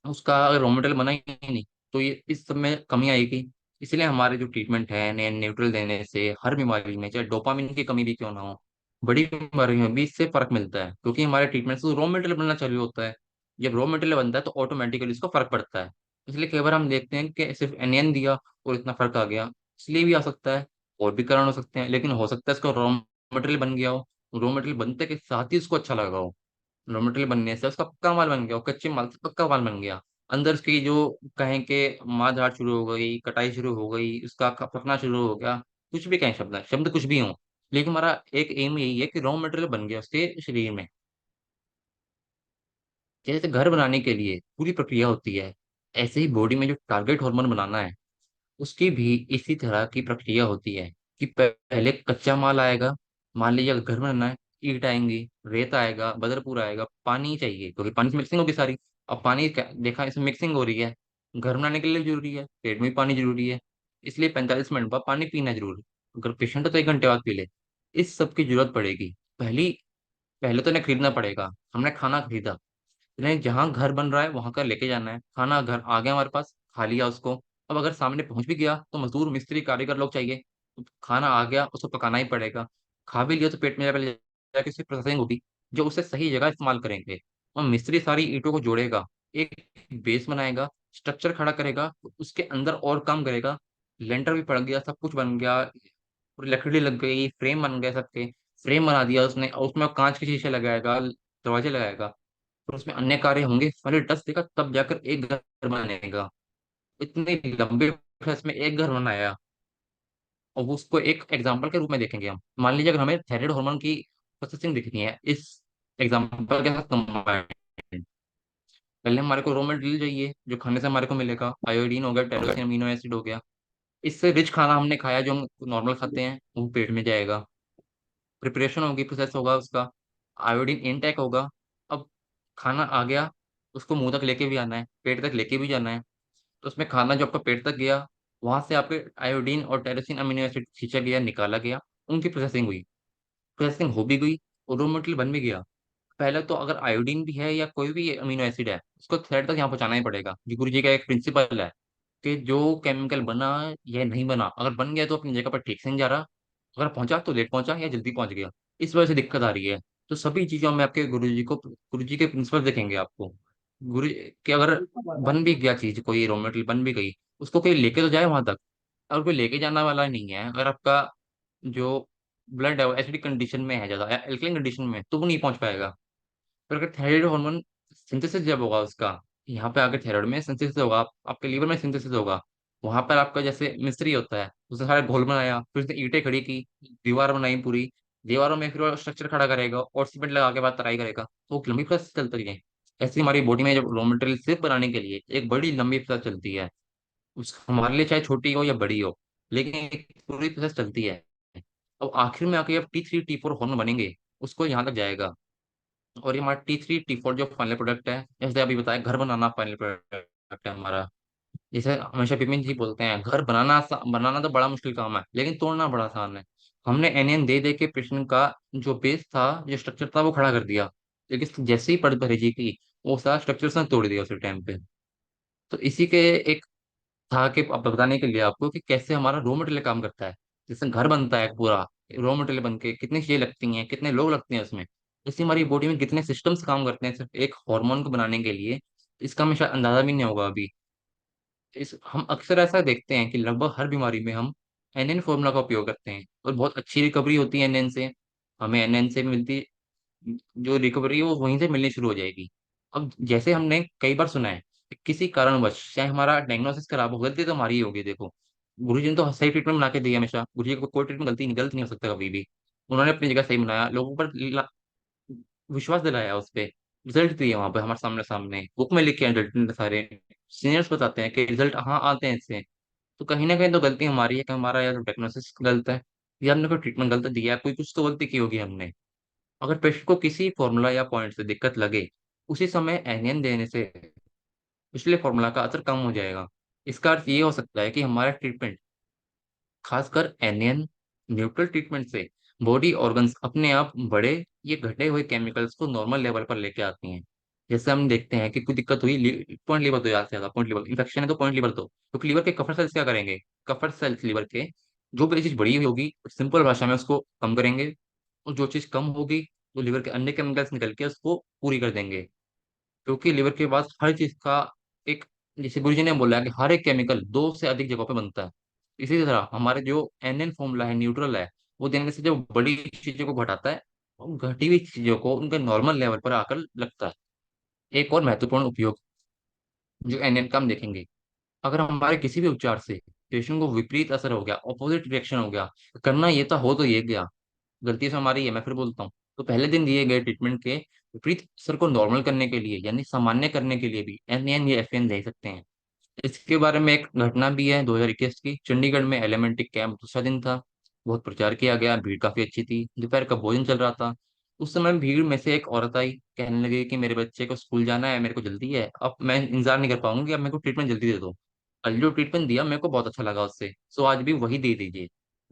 Speaker 1: उसका अगर रॉ मटेरियल बना ही नहीं, तो ये इस सब में कमी आएगी। इसलिए हमारे जो ट्रीटमेंट है नए न्यूट्रल देने से हर बीमारी में, चाहे डोपामिन की कमी भी क्यों ना हो, बड़ी बीमारी में भी इससे फर्क मिलता है, क्योंकि हमारे ट्रीटमेंट से रॉ मटेरियल बनना चालू होता है। जब रॉ मटेरियल बनता है तो ऑटोमेटिकली इसको फर्क पड़ता है। इसलिए कई बार हम देखते हैं कि सिर्फ एनियन दिया और इतना फर्क आ गया। इसलिए भी आ सकता है, और भी कारण हो सकते हैं, लेकिन हो सकता है इसका रॉ मटेरियल बन गया हो, रॉ मटेरियल बनते के साथ ही उसको अच्छा लगा हो। रॉ मटेरियल बनने से उसका पक्का माल बन गया, और कच्चे माल से पक्का माल बन गया। अंदर उसकी जो कहें कि मार धाड़ शुरू हो गई, कटाई शुरू हो गई, उसका पकना शुरू हो गया, कुछ भी कहें, शब्द शब्द कुछ भी हो, लेकिन हमारा एक एम यही है कि रॉ मटेरियल बन गया उसके शरीर में। जैसे घर बनाने के लिए पूरी प्रक्रिया होती है, ऐसे ही बॉडी में जो टारगेट हार्मोन बनाना है, उसकी भी इसी तरह की प्रक्रिया होती है कि पहले कच्चा माल आएगा। मान लीजिए अगर घर बनना है, ईंट आएंगी, रेत आएगा, बदरपुर आएगा, पानी चाहिए क्योंकि पानी से मिक्सिंग होगी सारी। अब पानी देखा इसमें मिक्सिंग हो रही है, घर बनाने के लिए जरूरी है, पेट में भी पानी जरूरी है, इसलिए 45 मिनट बाद पानी पीना जरूरी है। अगर पेशेंट है तो 1 घंटे बाद पी ले। इस सब की जरूरत पड़ेगी। पहली पहले तो इन्हें खरीदना पड़ेगा। हमने खाना खरीदा, नहीं, जहाँ घर बन रहा है वहां का लेके जाना है। खाना घर आ गया हमारे पास, खा लिया उसको। अब अगर सामने पहुंच भी गया तो मजदूर मिस्त्री कारीगर लोग चाहिए। तो खाना आ गया, उसको पकाना ही पड़ेगा। खा भी लिया तो पेट में पहले जाके उसकी प्रोसेसिंग होगी, जो उसे सही जगह इस्तेमाल करेंगे। और मिस्त्री सारी ईंटों को जोड़ेगा, एक बेस बनाएगा, स्ट्रक्चर खड़ा करेगा, उसके अंदर और काम करेगा। लेंटर भी पड़ गया, सब कुछ बन गया, पूरी लकड़ी लग गई, फ्रेम बन गए सबके। फ्रेम बना दिया उसने, और उसमें कांच के शीशे लगाएगा, दरवाजे लगाएगा। और उसमें अन्य कार्य होंगे, पहले डस्ट देगा तब जाकर एक घर बनेगा। इतने लंबे प्रोसेस में एक घर बनाया। और वो उसको एक एग्जांपल के रूप में देखेंगे हम। मान लीजिए अगर हमें थायराइड हार्मोन की प्रोसेसिंग दिखनी है इस एग्जांपल के साथ कंबाइंड, पहले हमारे को रॉ मटेरियल चाहिए जो खाने से हमारे को मिलेगा। आयोडीन हो गया, टेरोसिन अमीनो एसिड हो गया। इससे रिच खाना हमने खाया जो हम नॉर्मल खाते हैं, वो पेट में जाएगा। प्रिपरेशन होगी, प्रोसेस होगा उसका, आयोडीन इनटेक होगा। अब खाना आ गया, उसको मुंह तक लेके भी आना है, पेट तक लेके भी जाना है। तो उसमें खाना जो आपका पेट तक गया, वहां से आपके आयोडीन और टेरोसिन अमीनो एसिड खींचा गया, निकाला गया, उनकी प्रोसेसिंग हुई। प्रोसेसिंग हो भी गई और रॉ मटेरियल बन भी गया। पहले तो अगर आयोडीन भी है या कोई भी अमीनो एसिड है, उसको थ्रेड तक यहाँ पहुंचाना ही पड़ेगा। ये गुरु जी का एक प्रिंसिपल है कि जो केमिकल बना या नहीं बना, अगर बन गया तो अपनी जगह पर ठीक से नहीं जा रहा, अगर पहुंचा तो लेट पहुंचा या जल्दी पहुंच गया, इस वजह से दिक्कत आ रही है। तो सभी चीजों में आपके गुरु जी के प्रिंसिपल दिखेंगे आपको। गुरु कि अगर बन भी गया चीज, कोई रॉ मटेरियल बन भी गई, उसको कोई लेके तो जाए वहां तक। अगर कोई लेके जाने वाला नहीं है, अगर आपका जो ब्लड है वो एसिडिक कंडीशन में है ज्यादा, एल्कलाइन कंडीशन में, तो वो नहीं पहुंच पाएगा। पर अगर थायराइड हार्मोन सिंथेसिस जब होगा उसका, यहाँ पे आकर थायराइड में सिंथेसिस होगा, आपके लीवर में सिंथेसिस होगा। वहां पर आपका जैसे मिस्त्री होता है, उसने सारा घोल बनाया, फिर उसने ईंटें खड़ी की, दीवार बनाई पूरी, दीवारों में फिर वो स्ट्रक्चर खड़ा करेगा और सीमेंट लगा के बाद तराई करेगा, तो वो लंबी प्रोसेस चलती है। ऐसे हमारी बॉडी में जब रॉ मटेरियल सिर्फ बनाने के लिए एक बड़ी लंबी प्रोसेस चलती है। उस हमारे लिए चाहे छोटी हो या बड़ी हो, लेकिन एक पूरी प्रोसेस चलती है। अब आखिर में आके जब T3 T4 हॉर्मोन बनेंगे, उसको यहाँ तक जाएगा। और ये हमारा T3 T4 जो फाइनल प्रोडक्ट है, जैसे अभी बताया, घर बनाना फाइनल प्रोडक्ट है हमारा। जैसे हमेशा बिपिन जी बोलते हैं, घर बनाना बनाना तो बड़ा मुश्किल काम है, लेकिन तोड़ना बड़ा आसान है। हमने एनएन दे दे के पेशेंट का जो बेस था, जो स्ट्रक्चर था, वो खड़ा कर दिया। लेकिन जैसे ही परत भरी जी की, वो सारा स्ट्रक्चर उसने तोड़ दिया उसी टाइम पे। तो इसी के एक था कि अब बताने के लिए आपको कि कैसे हमारा रॉ मटेरियल काम करता है। जैसे घर बनता है पूरा, रॉ मटेरियल बन के कितनी चीजें लगती हैं, कितने लोग लगते हैं उसमें, जैसे हमारी बॉडी में कितने सिस्टम्स काम करते हैं सिर्फ एक हार्मोन को बनाने के लिए, इसका हमें शायद अंदाजा भी नहीं होगा अभी। इस हम अक्सर ऐसा देखते हैं कि लगभग हर बीमारी में हम एनएन फॉर्मूला का उपयोग करते हैं, और बहुत अच्छी रिकवरी होती है एनएन से। हमें एनएन से मिलती जो रिकवरी है वो वहीं से मिलनी शुरू हो जाएगी। अब जैसे हमने कई बार सुना है कि किसी कारणवश चाहे हमारा डायग्नोसिस खराब हो, गलती तो हमारी ही होगी। देखो, गुरु जी ने तो सही ट्रीटमेंट बना के दिया हमेशा, गुरु जी को कोई ट्रीटमेंट गलत नहीं हो सकता कभी भी। उन्होंने अपनी जगह सही बनाया, लोगों पर विश्वास दिलाया, उस पे रिजल्ट दिए वहां पे हमारे सामने सामने बुक में लिखे हैं रिजल्ट सारे। सीनियर्स बताते हैं कि रिजल्ट हाँ आते हैं इससे। तो कहीं ना कहीं तो गलती हमारी है कि हमारा या तो डायग्नोसिस गलत है, या हमने कोई ट्रीटमेंट गलत दिया है, कोई कुछ तो गलती की होगी हमने। अगर पेशेंट को किसी फॉर्मूला या पॉइंट से दिक्कत लगे, उसी समय एनियन देने से पिछले फॉर्मूला का असर कम हो जाएगा। इसका अर्थ ये हो सकता है कि हमारा ट्रीटमेंट, खासकर एनियन न्यूट्रल ट्रीटमेंट से, बॉडी ऑर्गन्स अपने आप बड़े, ये घटे हुए केमिकल्स को नॉर्मल लेवल पर लेके आती हैं। जैसे हम देखते हैं कि कोई दिक्कत हुई, पॉइंट लीवर तो ज्यादा से ज्यादा पॉइंट लीवर इन्फेक्शन है, तो पॉइंट लीवर तो क्योंकि लीवर के कफर सेल्स क्या करेंगे, कफर सेल्स लीवर के जो भी चीज बड़ी हुई होगी, सिंपल भाषा में उसको कम करेंगे। और जो चीज कम होगी, तो लीवर के अन्य केमिकल्स निकल के उसको पूरी कर देंगे। क्योंकि लिवर के पास हर चीज का एक, जैसे गुरुजी ने बोला है कि हर एक केमिकल दो से अधिक जगहों पे बनता है। इसी तरह हमारे जो एन फॉर्मूला है, न्यूट्रल है, वो देने से जो बड़ी चीजों को घटाता है, और घटी हुई चीजों को उनके नॉर्मल लेवल पर आकर लगता है। एक और महत्वपूर्ण उपयोग जो एन का हम देखेंगे, अगर हमारे किसी भी उपचार से पेशेंट को विपरीत असर हो गया, ऑपोजिट रिएक्शन हो गया। करना ये था, हो तो ये गया। गलती से हमारी है, मैं फिर बोलता हूँ। तो पहले दिन दिए गए ट्रीटमेंट के विपरीत असर को नॉर्मल करने के लिए, यानी सामान्य करने के लिए भी एन या एफ ले सकते हैं। इसके बारे में एक घटना भी है 2021 की। चंडीगढ़ में एलिमेंट्री कैंप दूसरा दिन था। बहुत प्रचार किया गया, भीड़ काफी अच्छी थी, दोपहर का भोजन चल रहा था। उस समय भीड़ में से एक औरत आई, कहने लगी कि मेरे बच्चे को स्कूल जाना है, मेरे को जल्दी है, अब मैं इंतजार नहीं कर पाऊंगी, अब मेरे को ट्रीटमेंट जल्दी दे दो। कल जो ट्रीटमेंट दिया मेरे को बहुत अच्छा लगा उससे, सो आज भी वही दे दीजिए।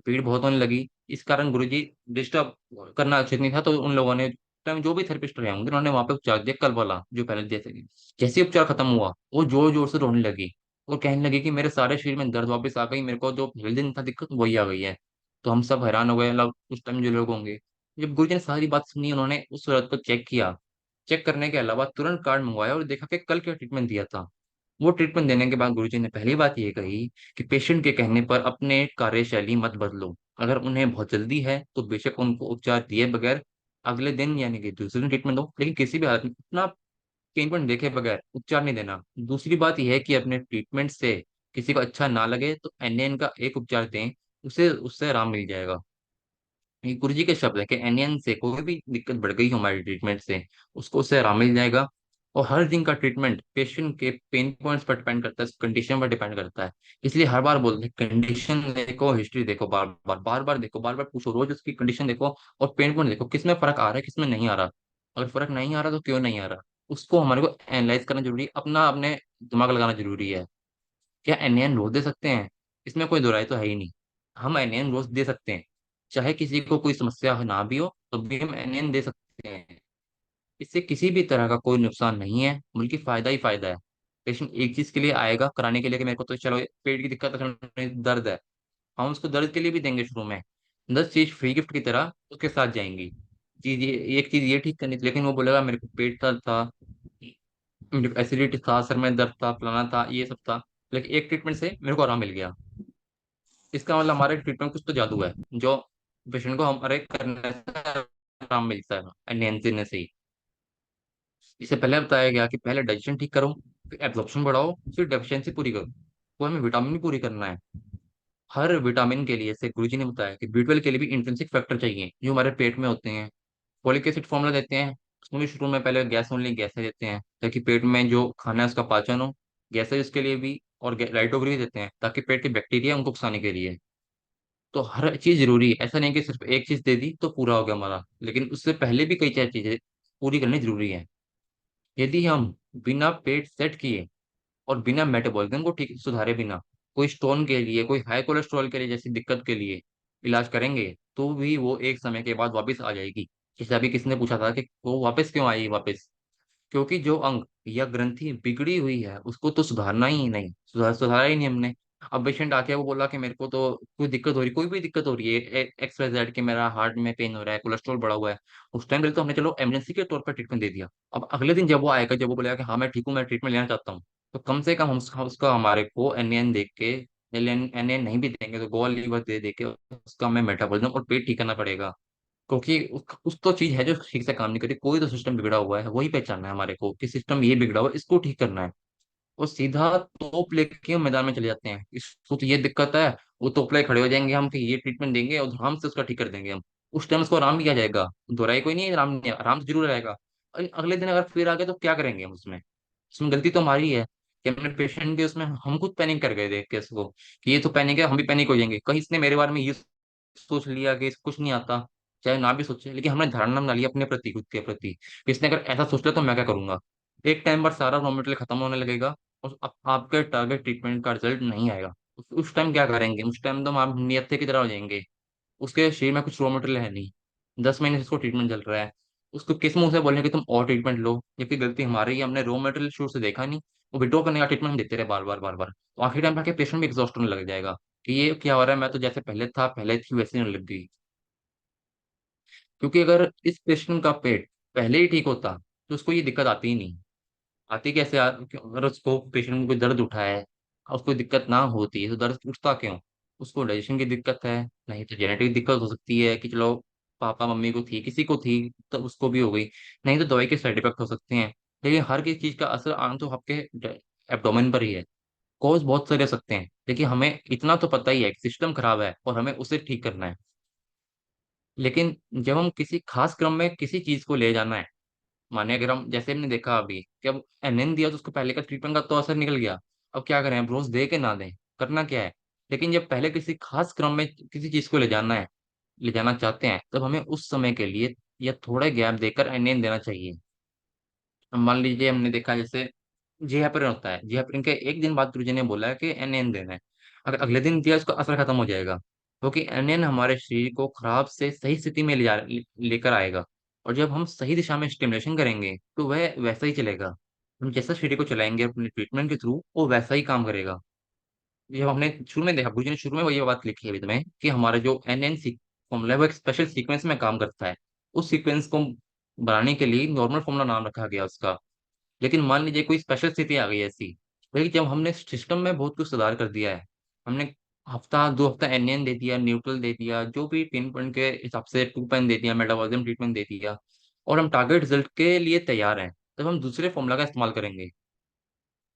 Speaker 1: भीड़ बहुत होने लगी। इस कारण गुरुजी डिस्टर्ब करना उचित नहीं था, तो उन लोगों ने टाइम जो भी थेरेपिस्ट रहे होंगे उन्होंने वहां पे उपचार दिया कल वाला जो पहले दिया था। जैसे ही उपचार खत्म हुआ वो जोर जोर से रोने लगी और कहने लगी कि मेरे सारे शरीर में दर्द वापस आ गई, मेरे को जो पहले दिन था दिक्कत वही आ गई है। तो हम सब हैरान हो गए, मतलब उस टाइम जो लोग होंगे। जब गुरुजी ने सारी बात सुनी, उन्होंने उस औरत को चेक किया। चेक करने के अलावा तुरंत कार्ड मंगवाया और देखा कि कल क्या ट्रीटमेंट दिया था। वो ट्रीटमेंट देने के बाद गुरुजी ने पहली बात ये कही कि पेशेंट के कहने पर अपने कार्यशैली मत बदलो। अगर उन्हें बहुत जल्दी है तो बेशक उनको उपचार दिए बगैर अगले दिन यानी कि दूसरे दिन ट्रीटमेंट दो, लेकिन किसी भी हालत में अपना पेन पॉइंट देखे बगैर उपचार नहीं देना। दूसरी बात यह है कि अपने ट्रीटमेंट से किसी को अच्छा ना लगे तो एनएन का एक उपचार दें, उसे उससे आराम मिल जाएगा। ये गुरु जी के शब्द है कि एनियन से कोई भी दिक्कत बढ़ गई हो हमारे ट्रीटमेंट से, उसको उससे आराम मिल जाएगा। और हर दिन का ट्रीटमेंट पेशेंट के पेन पॉइंट्स पर डिपेंड करता है, कंडीशन पर डिपेंड करता है। इसलिए हर बार बोलते हैं कंडीशन देखो, हिस्ट्री देखो, बार बार देखो, बार बार पूछो, रोज उसकी कंडीशन देखो और पेन पॉइंट देखो, किसमें फर्क आ रहा है किसमें नहीं आ रहा। अगर फर्क नहीं आ रहा तो क्यों नहीं आ रहा, उसको हमारे को एनालाइज करना जरूरी है, अपना अपने दिमाग लगाना जरूरी है। क्या एनियन रोज दे सकते हैं? इसमें कोई दो राय तो है ही नहीं। हम एनियन रोज दे सकते हैं, चाहे किसी को कोई समस्या ना भी हो तो भी हम एनियन दे सकते हैं। इससे किसी भी तरह का कोई नुकसान नहीं है, बल्कि फायदा ही फायदा है। पेशेंट एक चीज के लिए आएगा कराने के लिए कि मेरे को तो चलो पेट की दिक्कत है, चलो दर्द है, हम उसको दर्द के लिए भी देंगे शुरू में। 10 चीज फ्री गिफ्ट की तरह उसके साथ जाएंगी। चीज ये, एक चीज ये ठीक करनी थी, लेकिन वो बोलेगा मेरे को पेट दर्द था, एसिडिटी था, सर में दर्द था, फलाना था, ये सब था, लेकिन एक ट्रीटमेंट से मेरे को आराम मिल गया। इसका मतलब हमारे ट्रीटमेंट कुछ तो जादू है जो पेशेंट को हमारे करने से आराम मिलता है एनएन देने से ही। इससे पहले बताया गया कि पहले डाइजेशन ठीक करो, फिर एब्जॉर्प्शन बढ़ाओ, फिर डेफिशिएंसी पूरी करो। तो हमें विटामिन भी पूरी करना है। हर विटामिन के लिए, जैसे गुरुजी ने बताया कि B12 के लिए भी इंट्रिंसिक फैक्टर चाहिए जो हमारे पेट में होते हैं। फॉलिक एसिड फॉर्मूला देते हैं, उसमें भी शुरू में पहले गैस ओनली गैसें देते हैं ताकि पेट में जो खाना है उसका पाचन हो। गैसें उसके लिए भी, और लाइटोग्री देते हैं ताकि पेट के बैक्टीरिया उनको उकसाने के लिए। तो हर चीज जरूरी है, ऐसा नहीं कि सिर्फ एक चीज दे दी तो पूरा हो गया हमारा, लेकिन उससे पहले भी कई चार चीजें पूरी करनी जरूरी है। यदि हम बिना पेट सेट किए और बिना मेटाबॉलिज्म को ठीक सुधारे बिना कोई स्टोन के लिए, कोई हाई कोलेस्ट्रॉल के लिए जैसी दिक्कत के लिए इलाज करेंगे, तो भी वो एक समय के बाद वापस आ जाएगी। जैसे अभी किसी ने पूछा था कि वो वापस क्यों आई वापस, क्योंकि जो अंग या ग्रंथि बिगड़ी हुई है उसको तो सुधारना ही नहीं, सुधारा ही नहीं हमने। अब पेशेंट आके वो बोला कि मेरे को तो कोई दिक्कत हो रही, कोई भी दिक्कत हो रही है, एक्स वाई जेड, कि मेरा हार्ट में पेन हो रहा है, कोलेस्ट्रॉल बढ़ा हुआ है। उस टाइम पहले तो हमने चलो इमरजेंसी के तौर पर ट्रीटमेंट दे दिया। अब अगले दिन जब वो आएगा, जब वो बोलेगा कि हाँ मैं ठीक हूँ, मैं ट्रीटमेंट लेना चाहता हूँ, तो कम से कम हम उसका हमारे को एनएन देख के, एनएन नहीं भी देंगे तो गोल लीवर दे दे के उसका हमें मेटाबॉलिज्म और पेट ठीक करना पड़ेगा। क्योंकि कुछ तो चीज है जो ठीक से काम नहीं करती, कोई तो सिस्टम बिगड़ा हुआ है, वही पहचानना है हमारे को कि सिस्टम ये बिगड़ा हुआ है, इसको ठीक करना है। वो सीधा तोप लेके हम मैदान में चले जाते हैं, इसको तो ये दिक्कत है, वो तोप लेके खड़े हो जाएंगे हम कि ये ट्रीटमेंट देंगे और आराम से उसका ठीक कर देंगे हम। उस टाइम उसको आराम भी आ जाएगा, दोहराई कोई नहीं है, आराम नहीं, आराम तो जरूर आएगा। अगले दिन अगर फिर आ गए तो क्या करेंगे हम उसमें? उसमें गलती तो हमारी है कि हमने पेशेंट के उसमें हम खुद पैनिक कर गए देख के इसको, कि ये तो पैनिक है, हम भी पैनिक हो जाएंगे, कहीं इसने मेरे बारे में ये सोच लिया कि इसको कुछ नहीं आता। चाहे ना भी सोचे, लेकिन हमने धारणा बना लिया अपने प्रति, खुद के प्रति, कि इसने अगर ऐसा सोच लिया तो मैं क्या करूंगा। एक टाइम पर सारा रॉ मटेरियल खत्म होने लगेगा और आपके टारगेट ट्रीटमेंट का रिजल्ट नहीं आएगा। उस टाइम क्या करेंगे? उस टाइम तो हम नियत्थे की तरह हो जाएंगे। उसके शरीर में कुछ रॉ मटेरियल है नहीं, 10 महीने से उसको ट्रीटमेंट चल रहा है, उसको किस मुंह से बोलें कि तुम और ट्रीटमेंट लो, जबकि गलती हमारी है, हमने रॉ मटेरियल शुरू से देखा नहीं। वो विड्रॉ करने का ट्रीटमेंट हम देते रहे बार बार बार बार, तो आखिरी टाइम पे पेशेंट भी एग्जॉस्ट होने लग जाएगा कि ये क्या हो रहा है, मैं तो जैसे पहले था पहले थी वैसे ही होने लग गई। क्योंकि अगर इस पेशेंट का पेट पहले ही ठीक होता तो उसको ये दिक्कत आती ही नहीं। आती कैसे अगर उसको पेशेंट को कोई दर्द उठा है और उसको दिक्कत ना होती तो दर्द उठता क्यों? उसको डाइजेशन की दिक्कत है, नहीं तो जेनेटिक दिक्कत हो सकती है कि चलो पापा मम्मी को थी, किसी को थी तो उसको भी हो गई, नहीं तो दवाई के साइड इफेक्ट हो सकते हैं। लेकिन हर किसी चीज का असर आम तो आपके एब्डोमेन पर ही है। कॉज बहुत सारे हो सकते हैं, लेकिन हमें इतना तो पता ही है कि सिस्टम खराब है और हमें उसे ठीक करना है। लेकिन जब हम किसी खास क्रम में किसी चीज को ले जाना है, माने अगर हम, जैसे हमने देखा अभी कि अब एनएन दिया तो उसको पहले का ट्रीटमेंट का तो असर निकल गया। अब क्या करें, ब्रोस दे के ना दें, करना क्या है। लेकिन जब पहले किसी खास क्रम में किसी चीज को ले जाना है, ले जाना चाहते हैं, तब हमें उस समय के लिए या थोड़ा गैप देकर एनएन देना चाहिए। अब मान लीजिए हमने देखा जैसे जी हेपरिन होता है, जी हेपरिन के एक दिन बाद गुरुजी ने बोला है कि एनएन देना है। अगर अगले दिन दिया उसका असर खत्म हो जाएगा, क्योंकि एनएन हमारे शरीर को खराब से सही स्थिति में लेकर आएगा। और जब हम सही दिशा में स्टिमुलेशन करेंगे तो वह वैसा ही चलेगा। हम जैसा शरीर को चलाएंगे अपने ट्रीटमेंट के थ्रू, वो वैसा ही काम करेगा। जब हमने शुरू में देखा, गुरुजी ने शुरू में वही बात लिखी है वेद में कि हमारा जो एनएन फॉर्मूला है वो एक स्पेशल सीक्वेंस में काम करता है। उस सीक्वेंस को बनाने के लिए नॉर्मल फॉर्मूला नाम रखा गया उसका। लेकिन मान लीजिए कोई स्पेशल स्थिति आ गई ऐसी, लेकिन जब हमने सिस्टम में बहुत कुछ सुधार कर दिया है, हमने हफ्ता 2 हफ्ता एनएन दे दिया, न्यूट्रल दे दिया, जो भी पिन पॉइंट के हिसाब से 2 पेन दे दिया, मेटाबॉलिज्म ट्रीटमेंट दे दिया, और हम टारगेट रिजल्ट के लिए तैयार हैं, तब हम दूसरे फॉर्मूला का इस्तेमाल करेंगे।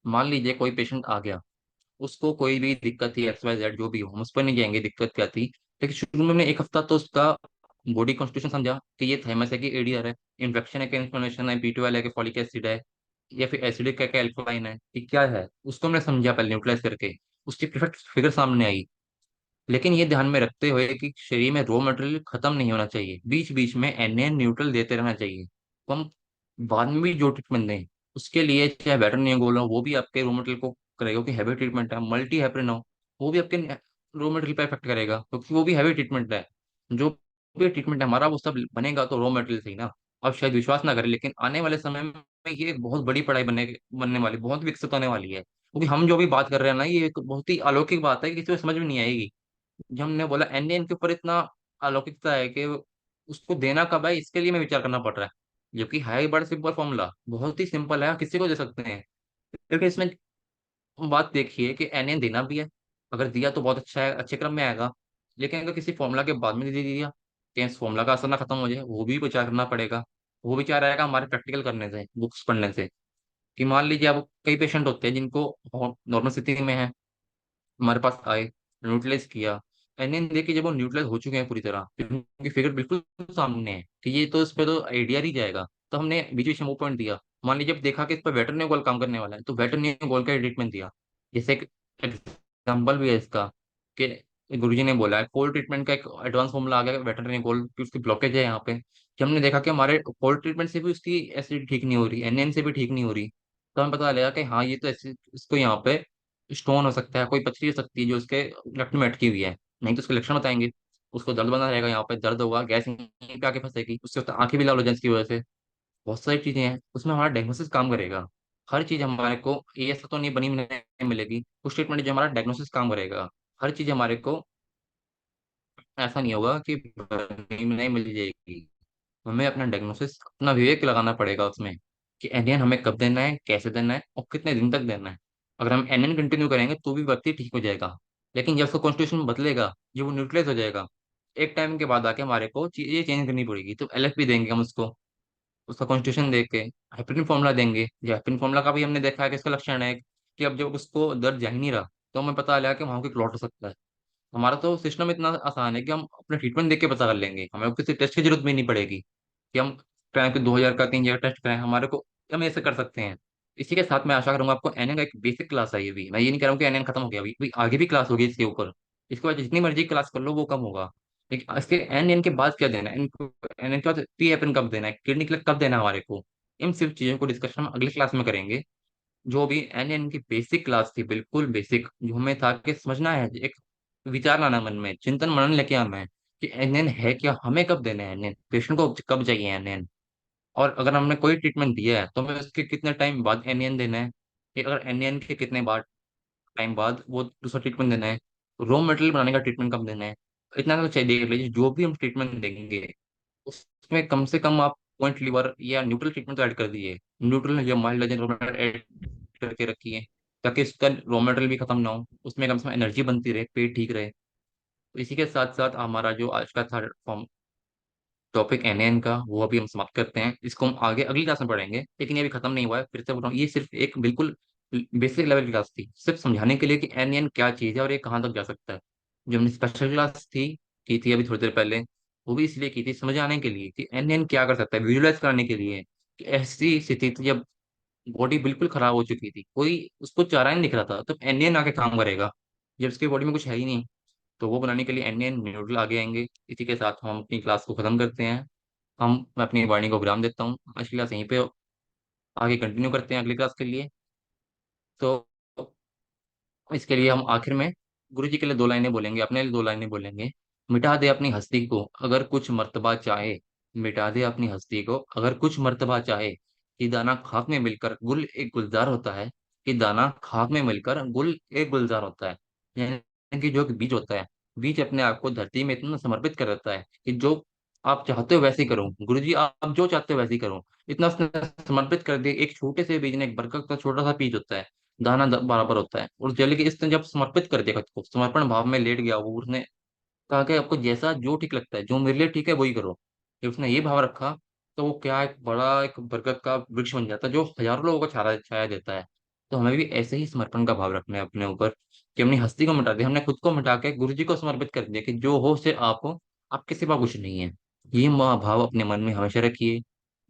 Speaker 1: मान लीजिए कोई पेशेंट आ गया, उसको कोई भी दिक्कत थी, XYZ जो भी हो, हम उस पर नहीं जाएंगे दिक्कत क्या थी। लेकिन शुरू में हमने एक हफ्ता तो उसका बॉडी कॉन्स्टिट्यूशन समझा कि ये थाइमस है कि एडीआर है, इन्फेक्शन है कि इन्फ्लेमेशन है, B12 है कि फॉलिक एसिड है, या फिर एसिडिक है कि अल्कलाइन है, कि क्या है, उसको हमने समझा पहले न्यूट्रलाइज करके। उसकी परफेक्ट फिगर सामने आई। लेकिन ये ध्यान में रखते हुए कि शरीर में रॉ मटेरियल खत्म नहीं होना चाहिए, बीच बीच में एन न्यूट्रल देते रहना चाहिए। तो हम बाद में भी जो ट्रीटमेंट दें, उसके लिए चाहे वेटरनरी गोल हो, वो भी आपके रॉ मटेरियल को करेगा, क्योंकि हैवी ट्रीटमेंट है। मल्टी हेपरिन हो, वो भी आपके रॉ मटेरियल पे इफेक्ट करेगा, क्योंकि वो भी हैवी ट्रीटमेंट है। जो भी ट्रीटमेंट है हमारा, वो सब बनेगा तो रॉ मटेरियल से ही ना। आप शायद विश्वास ना करें, लेकिन आने वाले समय में ये एक बहुत बड़ी पढ़ाई बनने वाली, बहुत विकसित होने वाली है। क्योंकि हम जो भी बात कर रहे हैं ना, ये एक बहुत ही अलौकिक बात है कि किसी को समझ में नहीं आएगी। जब हमने बोला एनडीएन के ऊपर इतना अलौकिकता है कि उसको देना कब है, इसके लिए मैं विचार करना पड़ रहा है। जबकि है ही बड़ा सिंपल फॉर्मूला, बहुत ही सिंपल है, किसी को दे सकते हैं। क्योंकि इसमें बात देखिए कि एनएन देना भी है, अगर दिया तो बहुत अच्छा है, अच्छे क्रम में आएगा। लेकिन अगर किसी फॉर्मूला के बाद में दे दिया, तो इस फॉर्मूला का असर ना खत्म हो जाए, वो भी विचार करना पड़ेगा। वो विचार आएगा हमारे प्रैक्टिकल करने से, बुक्स पढ़ने से। कि मान लीजिए अब कई पेशेंट होते हैं जिनको नॉर्मल स्थिति में है, हमारे पास आए, न्यूट्रलाइज किया, एनएन देके जब वो न्यूट्रलाइज हो चुके हैं पूरी तरह, फिर उनकी फिगर बिल्कुल सामने है कि ये तो इस पे तो आइडिया ही जाएगा, तो हमने बीच बीच में वो पॉइंट दिया। मान लीजिए अब देखा कि इस पर वेटरनरी गोल काम करने वाला है, तो वेटरनरी गोल का ट्रीटमेंट दिया। जैसे एक एग्जाम्पल भी है इसका कि गुरुजी ने बोला है कोल्ड ट्रीटमेंट का एक एडवांस फॉर्मूला आ गया वेटरनरी गोल की, उसकी ब्लॉकेज है यहाँ पे, कि हमने देखा कि हमारे कोल्ड ट्रीटमेंट से भी उसकी एसिड ठीक नहीं हो रही, एनएन से भी ठीक नहीं हो रही। तो हमें पता लगा कि हाँ ये तो इसको यहाँ पे स्टोन हो सकता है, कोई पथरी हो सकती है जो उसके रक्त में अटकी हुई है। नहीं तो उसके लक्षण बताएंगे, उसको दर्द बना रहेगा, यहाँ पे दर्द होगा, गैस यहीं पे आके फंसेगी, उससे होता है आंखें भी लाल हो जाए इसकी वजह से। बहुत सारी चीजें हैं उसमें, हमारा डायग्नोसिस काम करेगा। हर चीज हमारे को ये ऐसा तो नहीं बनी नहीं मिलेगी, कुछ ट्रीटमेंट जो हमारा डायग्नोसिस काम करेगा। हर चीज हमारे को ऐसा नहीं होगा कि बनी नहीं मिल जाएगी। हमें अपना डायग्नोसिस, अपना विवेक लगाना पड़ेगा उसमें, कि एनएन हमें कब देना है, कैसे देना है, और कितने दिन तक देना है। अगर हम एनएन कंटिन्यू करेंगे तो भी व्यक्ति ठीक हो जाएगा। लेकिन जब उसका कॉन्स्टिट्यूशन बदलेगा, जब वो न्यूट्रलाइज हो जाएगा, एक टाइम के बाद आके हमारे को चीजें चेंज करनी पड़ेगी, तो एलएफ भी देंगे हम उसको, उसका कॉन्स्टिट्यूशन देख के हेपरिन फॉर्मूला देंगे। जो हेपरिन फॉर्मूला का भी हमने देखा है कि इसका लक्षण है कि अब जब उसको दर्द जा ही नहीं रहा, तो हमें पता लगा कि वहां की क्लॉट हो सकता है। हमारा तो सिस्टम इतना आसान है कि हम अपना ट्रीटमेंट देख के पता कर लेंगे, हमें किसी टेस्ट की जरूरत भी नहीं पड़ेगी कि हम टाइम के 2,000 का 3,000 टेस्ट कराएं, हमारे को हम ऐसे कर सकते हैं। इसी के साथ मैं आशा करूंगा आपको एनएन का एक बेसिक क्लास आई अभी, मैं ये नहीं कह रहा हूँ कि एनएन खत्म हो गया, अभी आगे भी क्लास होगी इसके ऊपर। इसके बाद जितनी मर्जी क्लास कर लो वो कम होगा। लेकिन इसके एनएन के बाद क्या देना है, एनएन के बाद पी एपन कब देना है, किडनी क्लिक कब देना है हमारे को, इन सिर्फ चीजों को डिस्कशन हम अगली क्लास में करेंगे। जो भी एनएन की बेसिक क्लास थी, बिल्कुल बेसिक, जो हमें था कि समझना है, एक विचार लाना मन में, चिंतन मनन लेके आना है कि एनएन है क्या, हमें कब देना है एनएन, पेशेंट को कब चाहिए एनएन। और अगर हमने कोई ट्रीटमेंट दिया है तो हमें उसके कितने टाइम बाद एनएन देना है, कि अगर एनएन के कितने बाद टाइम बाद वो दूसरा ट्रीटमेंट देना है, रॉ मटेरियल बनाने का ट्रीटमेंट कब देना है। इतना तो चाहिए, देख लीजिए जो भी हम ट्रीटमेंट देंगे उसमें कम से कम आप पॉइंट लीवर या न्यूट्रल ट्रीटमेंट तो ऐड कर दीजिए। न्यूट्रल या माइल्ड ऐड करके रखिए, ताकि उसका रॉ मटेरियल भी खत्म ना हो, उसमें कम से कम एनर्जी बनती रहे, पेट ठीक रहे। तो इसी के साथ साथ हमारा जो आज का था फॉर्म टॉपिक एनएन का, वो अभी हम समाप्त करते हैं। इसको हम आगे अगली क्लास में पढ़ेंगे, लेकिन ये अभी खत्म नहीं हुआ है, फिर से बोल रहा हूँ, ये सिर्फ एक बिल्कुल बेसिक लेवल की क्लास थी, सिर्फ समझाने के लिए कि एन एन क्या चीज़ है और ये कहाँ तक जा सकता है। जो हमने स्पेशल क्लास थी की थी अभी थोड़ी देर पहले, वो भी इसलिए की थी समझाने के लिए कि एन एन क्या कर सकता है, विजुअलाइज कराने के लिए कि ऐसी स्थिति थी जब बॉडी बिल्कुल खराब हो चुकी थी, कोई उसको चारा ही नहीं दिख रहा था, तो एन एन आके काम करेगा जब उसकी बॉडी में कुछ है ही नहीं। तो वो बनाने के लिए एन एन न्यूडल आगे आएंगे। इसी के साथ हम अपनी क्लास को खत्म करते हैं। मैं अपनी वाणी को विराम देता हूँ। आज की क्लास यहीं पे आगे कंटिन्यू करते हैं अगली क्लास के लिए। तो इसके लिए हम आखिर में गुरु जी के लिए दो लाइनें बोलेंगे, अपने लिए दो लाइनें बोलेंगे। मिटा दे अपनी हस्ती को अगर कुछ मर्तबा चाहे, मिटा दे अपनी हस्ती को अगर कुछ मर्तबा चाहे, कि दाना खाक में मिलकर गुल एक गुलजार होता है, कि दाना खाक में मिलकर गुल एक गुलजार होता है। यानी कि जो एक बीज होता है, बीज अपने आप को धरती में इतना समर्पित कर देता है कि जो आप चाहते हो वैसे ही करो, गुरु जी आप जो चाहते हो वैसे ही करो। इतना उसने समर्पित कर दिया। एक छोटे से बीज ने, एक बरगद का छोटा सा बीज होता है, दाना बराबर होता है। और जल के इसने जब समर्पित कर दिया खुद को, समर्पण भाव में लेट गया वो, उसने कहा कि आपको जैसा जो ठीक लगता है, जो मेरे लिए ठीक है वही करो। जब उसने ये भाव रखा, तो वो क्या एक बड़ा एक बरगद का वृक्ष बन जाता है जो हजारों लोगों को छाया छाया देता है। तो हमें भी ऐसे ही समर्पण का भाव रखना है अपने ऊपर, कि अपनी हस्ती को मिटा दिया, हमने खुद को मिटा के गुरु जी को समर्पित कर दिया कि जो हो से आप हो, आपके सिवा कुछ नहीं है। ये भाव अपने मन में हमेशा रखिए।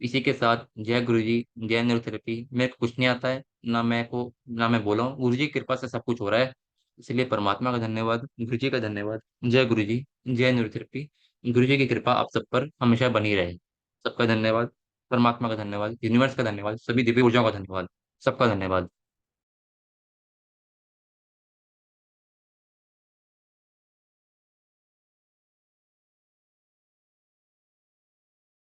Speaker 1: इसी के साथ जय गुरु जी, जय न्यूरोथेरेपी। मेरे को कुछ नहीं आता है, ना मैं बोला हूँ, गुरु जी की कृपा से सब कुछ हो रहा है। इसलिए परमात्मा का धन्यवाद, गुरु जी का धन्यवाद। जय गुरु जी, जय न्यूरोथेरेपी। गुरु जी की कृपा आप सब पर हमेशा बनी रहे। सबका धन्यवाद। परमात्मा का धन्यवाद, यूनिवर्स का धन्यवाद, सभी दिव्य ऊर्जाओं का धन्यवाद। सबका धन्यवाद।